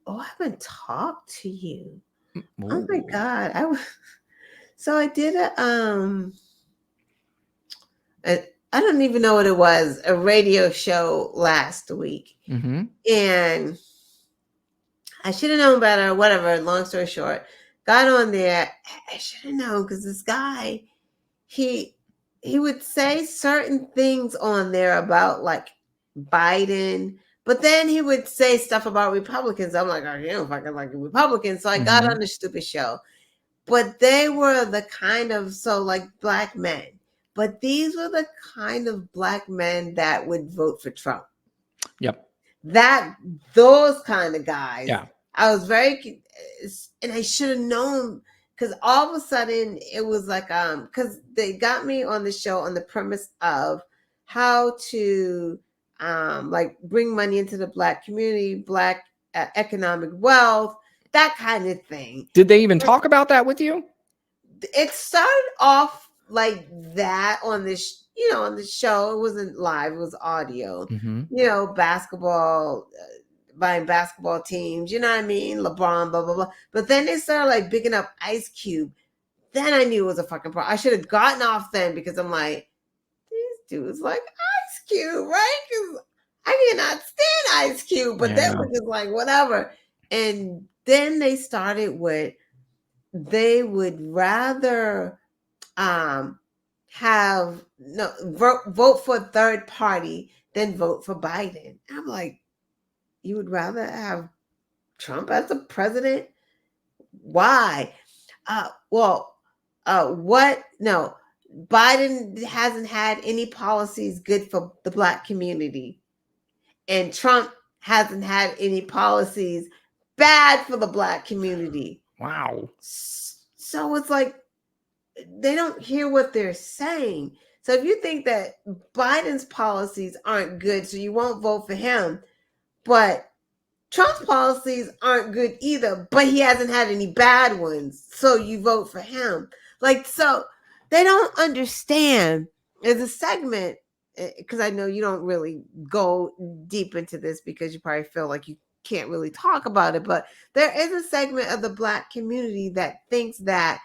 But I haven't talked to you. Oh my ooh, God. So I did I don't even know what it was, a radio show last week. mm-hmm. And I should have known better, whatever, long story short. Got on there. I should have known because this guy, he he would say certain things on there about like Biden, but then he would say stuff about Republicans. I'm like, oh, you don't fucking like Republicans. So I got Mm-hmm. on the stupid show. But they were the kind of so like black men. But these were the kind of black men that would vote for Trump. Yep. That those kind of guys. Yeah. I was very, and I should have known because all of a sudden it was like because they got me on the show on the premise of how to like bring money into the black community, black economic wealth, that kind of thing. Did they even talk about that with you? It started off like that on this, on the show. It wasn't live; it was audio. Mm-hmm. Basketball, buying basketball teams. You know what I mean? LeBron, blah blah blah. But then they started like bigging up Ice Cube. Then I knew it was a fucking problem. I should have gotten off then because I'm like, these dudes like Ice Cube, right? Because I cannot stand Ice Cube, but they Yeah. were just like whatever. And then they started with they would rather have no vote for a third party than vote for Biden. I'm like, you would rather have Trump as the president? Why? What? No, Biden hasn't had any policies good for the black community, and Trump hasn't had any policies bad for the black community. Wow. So it's like they don't hear what they're saying. So if you think that Biden's policies aren't good, so you won't vote for him, but Trump's policies aren't good either, but he hasn't had any bad ones, so you vote for him. Like, so they don't understand. There's a segment, because I know you don't really go deep into this because you probably feel like you can't really talk about it, but there is a segment of the black community that thinks that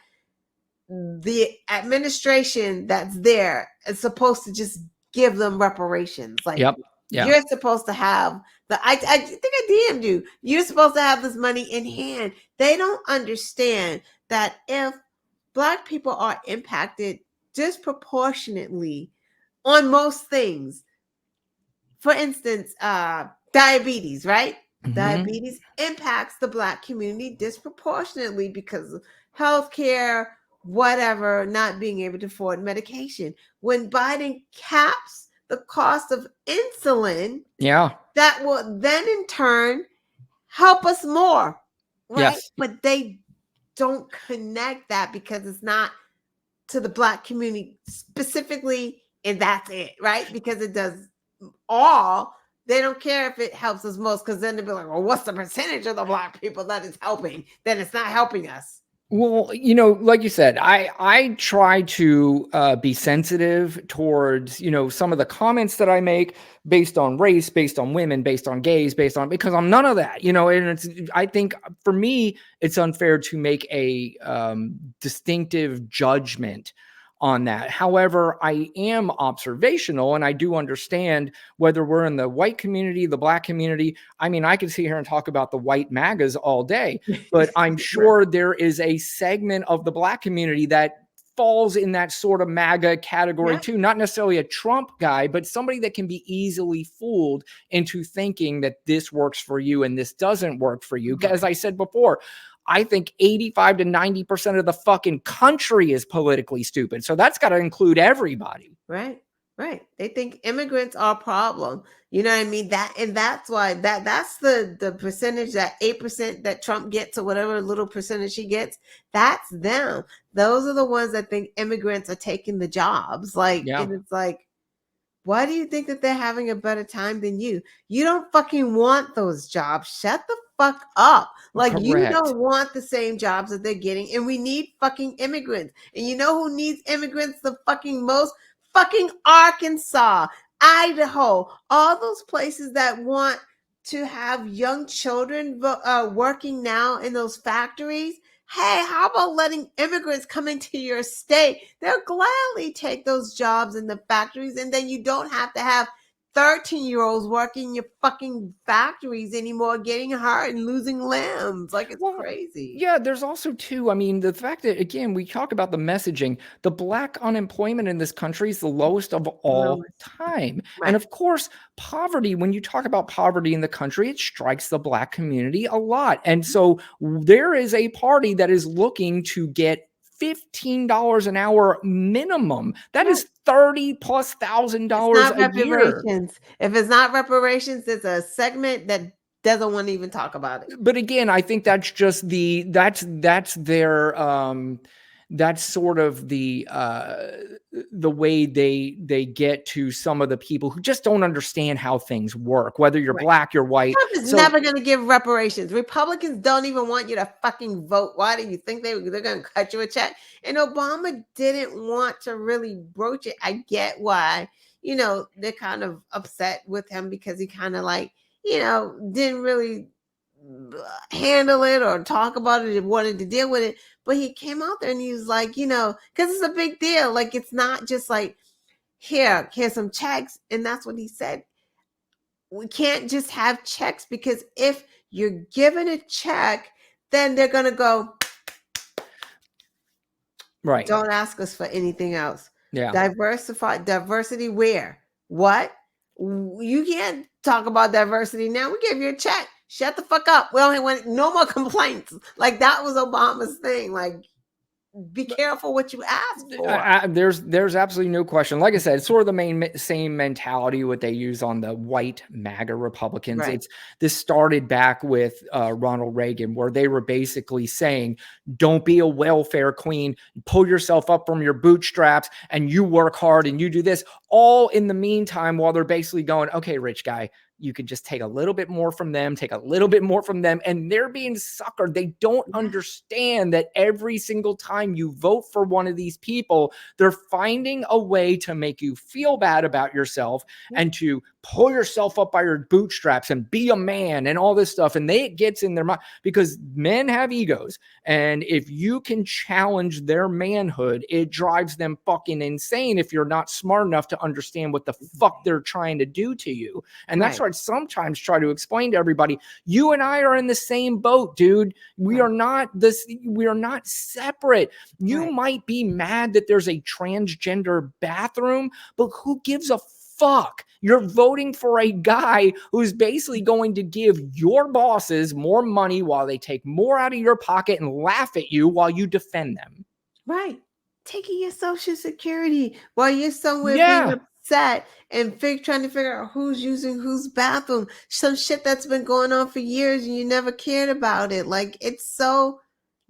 the administration that's there is supposed to just give them reparations. Like, Yep. Yeah. you're supposed to have I think I DM'd you. You're supposed to have this money in hand. They don't understand that if black people are impacted disproportionately on most things, for instance, diabetes, right? Mm-hmm. Diabetes impacts the black community disproportionately because of healthcare, whatever, not being able to afford medication. When Biden caps the cost of insulin, Yeah. that will then in turn help us more, right? Yes. But they don't connect that because it's not to the black community specifically, and that's it, right? Because it does all. They don't care if it helps us most, because then they'll be like, well, what's the percentage of the black people that is helping? Then it's not helping us. Well, like you said, I try to be sensitive towards, some of the comments that I make based on race, based on women, based on gays, because I'm none of that, and I think for me, it's unfair to make a distinctive judgment on that. However, I am observational and I do understand whether we're in the white community, the black community. I mean, I could sit here and talk about the white MAGAs all day, but I'm sure there is a segment of the black community that falls in that sort of MAGA category too. Not necessarily a Trump guy, but somebody that can be easily fooled into thinking that this works for you and this doesn't work for you. As I said before, I think 85 to 90% of the fucking country is politically stupid. So that's got to include everybody. Right. They think immigrants are a problem. You know what I mean? That's why that's the percentage, that 8% that Trump gets or whatever little percentage he gets. That's them. Those are the ones that think immigrants are taking the jobs. Like, and it's like, why do you think that they're having a better time than you? You don't fucking want those jobs. Shut the fuck up. Like, Correct. You don't want the same jobs that they're getting, and we need fucking immigrants. And you know who needs immigrants the fucking most? Fucking Arkansas, Idaho, all those places that want to have young children working now in those factories. Hey, how about letting immigrants come into your state? They'll gladly take those jobs in the factories, and then you don't have to have 13-year-olds working your fucking factories anymore, getting hurt and losing limbs. Like, it's Well, crazy. yeah, there's also too, I mean, the fact that again, we talk about the messaging, the black unemployment in this country is the lowest of all Lowest. time. And Right. of course, poverty, when you talk about poverty in the country, it strikes the black community a lot. And so there is a party that is looking to get $15 an hour minimum. That Right. is 30 plus thousand It's dollars not a year. reparations. If it's not reparations, it's a segment that doesn't want to even talk about it. But again, I think that's just that's their that's sort of the way they get to some of the people who just don't understand how things work, whether you're Right. black, you're white. Trump is So never going to give reparations. Republicans don't even want you to fucking vote. Why do you think they're going to cut you a check? And Obama didn't want to really broach it. I get why, they're kind of upset with him because he kind of like, didn't really handle it or talk about it and wanted to deal with it. But he came out there and he was like, because it's a big deal. Like, it's not just like, here's some checks. And that's what he said. We can't just have checks, because if you're given a check, then they're going to go, right. don't ask us for anything else. Yeah. Diversity where? What? You can't talk about diversity now. We gave you a check. Shut the fuck up. We only want no more complaints. Like, that was Obama's thing. Like, be careful what you ask for. There's absolutely no question. Like I said, it's sort of the same mentality what they use on the white MAGA Republicans. Right. This started back with Ronald Reagan, where they were basically saying, "Don't be a welfare queen. Pull yourself up from your bootstraps, and you work hard, and you do this." All in the meantime, while they're basically going, "Okay, rich guy, you could just take a little bit more from them, take a little bit more from them," and they're being suckered. They don't understand that every single time you vote for one of these people, they're finding a way to make you feel bad about yourself and to pull yourself up by your bootstraps and be a man and all this stuff. And it gets in their mind, because men have egos. And if you can challenge their manhood, it drives them fucking insane if you're not smart enough to understand what the fuck they're trying to do to you. And that's why I sometimes try to explain to everybody, you and I are in the same boat, dude. We are not separate. You might be mad that there's a transgender bathroom, but who gives a fuck? You're voting for a guy who's basically going to give your bosses more money while they take more out of your pocket and laugh at you while you defend them. Right. Taking your Social Security while you're somewhere Yeah. being upset and trying to figure out who's using whose bathroom. Some shit that's been going on for years and you never cared about it. Like, it's so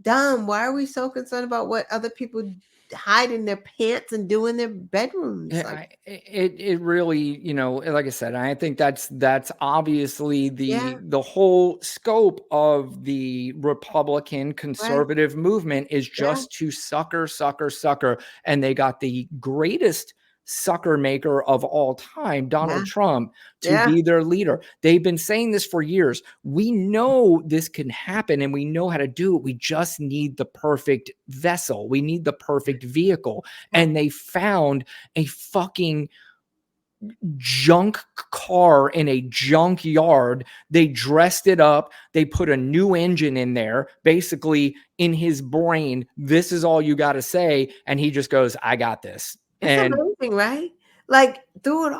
dumb. Why are we so concerned about what other people hide in their pants and do in their bedrooms? Like, It really, like I said, I think that's obviously Yeah. the whole scope of the Republican conservative movement is just to sucker, sucker, sucker. And they got the greatest sucker maker of all time, Donald Trump, to be their leader. They've been saying this for years. We know this can happen and we know how to do it. We just need the perfect vessel. We need the perfect vehicle. And they found a fucking junk car in a junk yard. They dressed it up. They put a new engine in there, basically in his brain. This is all you got to say. And he just goes, I got this. It's amazing, right? Like, dude,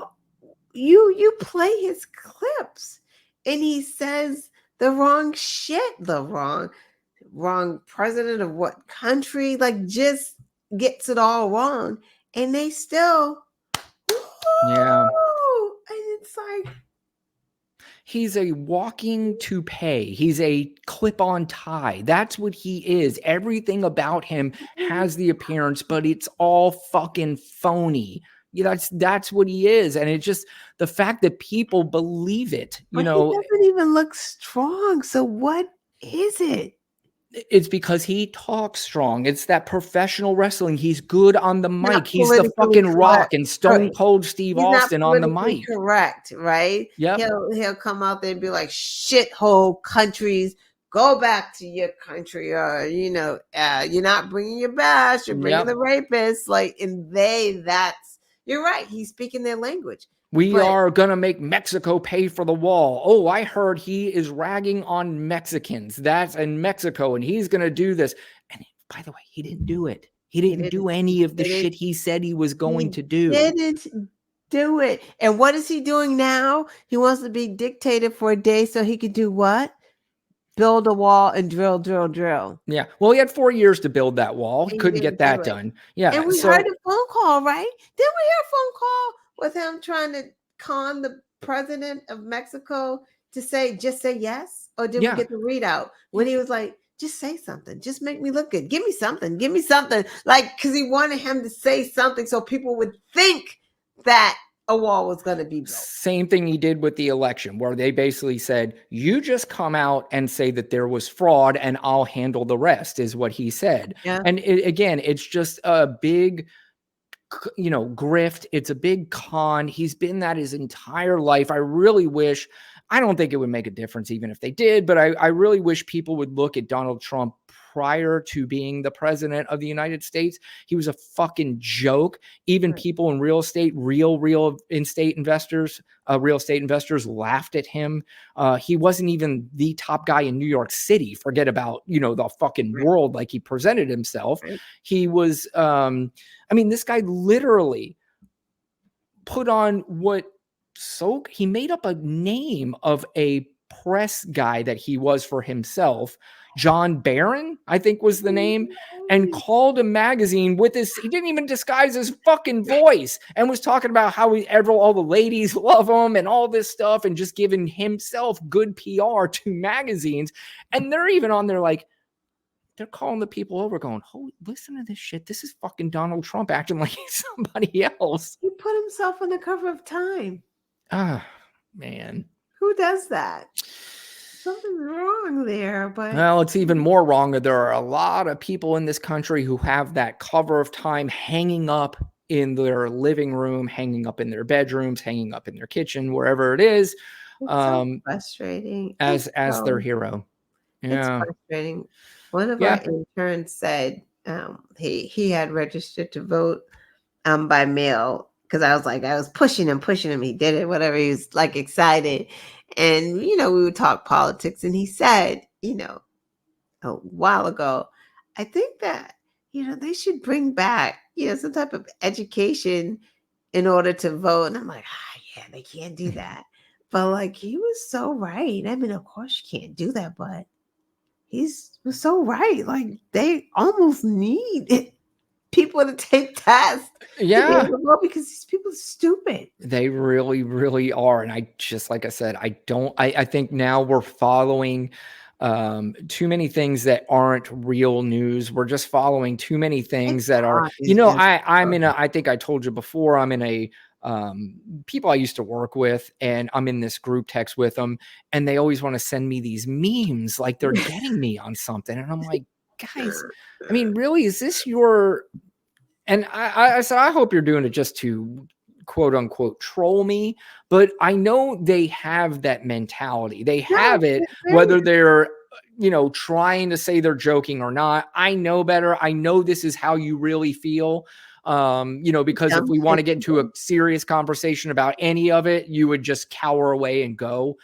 you play his clips and he says the wrong shit, the wrong president of what country, like, just gets it all wrong. And they still, and it's like, he's a walking toupee. He's a clip-on tie. That's what he is. Everything about him has the appearance, but it's all fucking phony. That's what he is. And it's just the fact that people believe it, but he doesn't even look strong. So what is it? It's because he talks strong. It's that professional wrestling. He's good on the Not mic. He's the politically fucking correct. Rock and Stone Cold Steve He's not Austin on the politically mic. correct, right? Yep. He'll come out there and be like, shithole countries, go back to your country, or you're not bringing your bash, you're bringing Yep. the rapists. Like, and you're right. He's speaking their language. We But are going to make Mexico pay for the wall. Oh, I heard he is ragging on Mexicans. That's in Mexico, and he's going to do this. And by the way, he didn't do it. He didn't do any of the shit he said he was going to do. He didn't do it. And what is he doing now? He wants to be dictator for a day so he could do what? Build a wall and drill, drill, drill. Yeah. Well, he had 4 years to build that wall. He couldn't get that done. Yeah. And we heard a phone call, right? Didn't we hear a phone call with him trying to con the president of Mexico to just say yes? Or did we get the readout when he was like, just say something, just make me look good, give me something, like, because he wanted him to say something so people would think that a wall was going to be built. Same thing he did with the election, where they basically said, you just come out and say that there was fraud and I'll handle the rest, is what he said. Yeah. And again, it's just a big, grift. It's a big con. He's been that his entire life. I don't think it would make a difference even if they did, but I really wish people would look at Donald Trump prior to being the president of the United States. He was a fucking joke. Even people in real estate, real estate investors laughed at him. He wasn't even the top guy in New York City. Forget about, the fucking world like he presented himself. He was, this guy literally put on he made up a name of a press guy that he was for himself. John Barron, I think was the name, and called a magazine with he didn't even disguise his fucking voice, and was talking about how all the ladies love him and all this stuff, and just giving himself good PR to magazines. And they're even on there like, they're calling the people over going, oh, listen to this shit. This is fucking Donald Trump acting like he's somebody else. He put himself on the cover of Time. Ah, man. Who does that? Something's wrong there, but well, it's even more wrong that there are a lot of people in this country who have that cover of Time hanging up in their living room, hanging up in their bedrooms, hanging up in their kitchen, wherever it is. It's so frustrating. As their hero. Yeah. It's frustrating. One of our interns said he had registered to vote by mail, because I was pushing him. He did it, whatever. He was like excited. And, we would talk politics. And he said, a while ago, I think that, they should bring back, some type of education in order to vote. And I'm like, they can't do that. But like, he was so right. I mean, of course you can't do that, but he was so right. Like, they almost need people to take tests. Yeah. Because these people are stupid. They really, really are. And like I said, I think now we're following too many things that aren't real news. We're just following too many things that are, I think I told you before, I'm in a people I used to work with, and I'm in this group text with them, and they always want to send me these memes like they're getting me on something. And I'm like, guys, really, is this your... And I said, I hope you're doing it just to quote unquote troll me, but I know they have that mentality. They have it, whether they're, trying to say they're joking or not. I know better. I know this is how you really feel. Because if we want to get into a serious conversation about any of it, you would just cower away and go.